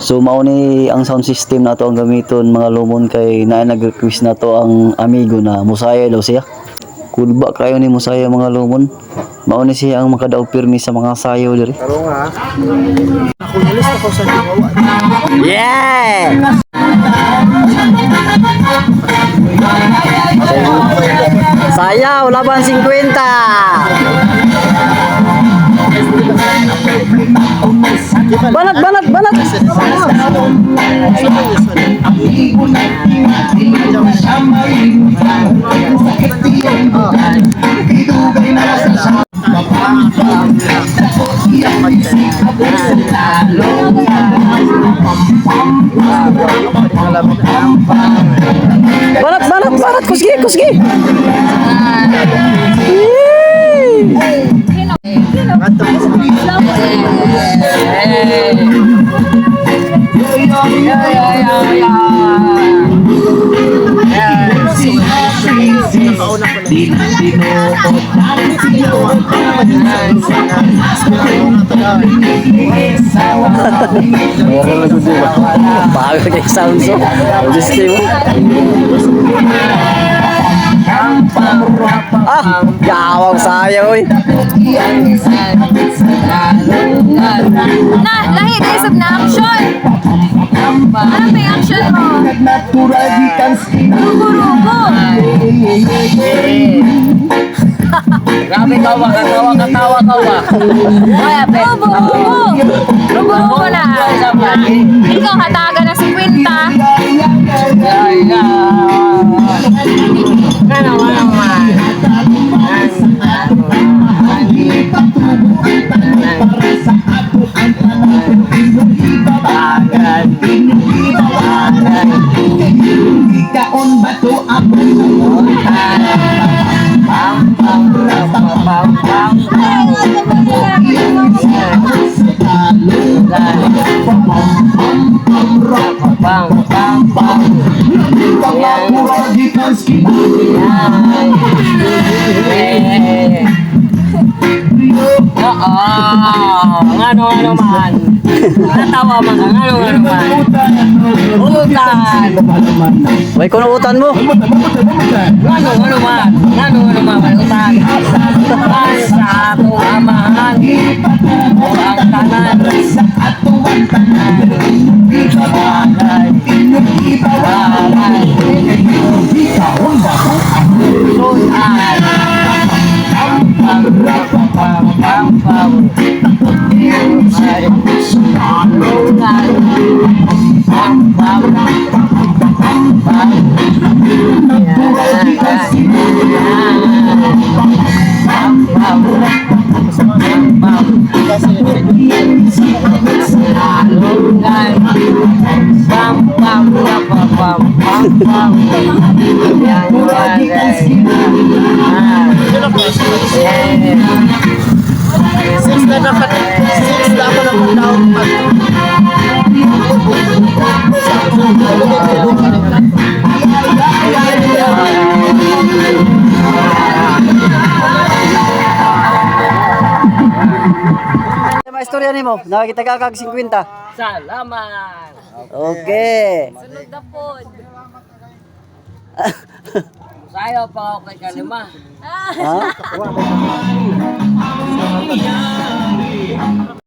So mao ni ang sound system nato ang gamiton mga lumon kay naa nag-request na to ang amigo na musaya daw siya. Kulba kayo ni musaya mga lumon. Mao ni siya ang makadaog pirmi sa mga sayaw diri. Karo nga. Ako nalis ako sa gawa. Yeah! Sayaw laban 50. Banat, banat, banat. Banat, banat, banat. Kuski, kuski. Bago kay sound so. Just mo. Ah, gawang saya oy. Na, lahi na isip na action. Ano ba yung action mo? Rugo-rugo. Grabe tawa ka, tawa ka, tawa ka ba? Kaya, pe. Rugo-rugo. Rugo-rugo na. Ikaw hataga na si Quinta. Ano naman? Kaon bato ako Ano man? Natawa man ka, ano man? Utan! May kunuutan mo. Ano man? Utan! Utan sa atong amahan o ang tanan sa atong tanan Since na ako dapat May istorya nimo. Nakakita ka kag 50. Salamat! Okay. Sunod na pod. Sayo pa ako kay Kalima. Ha?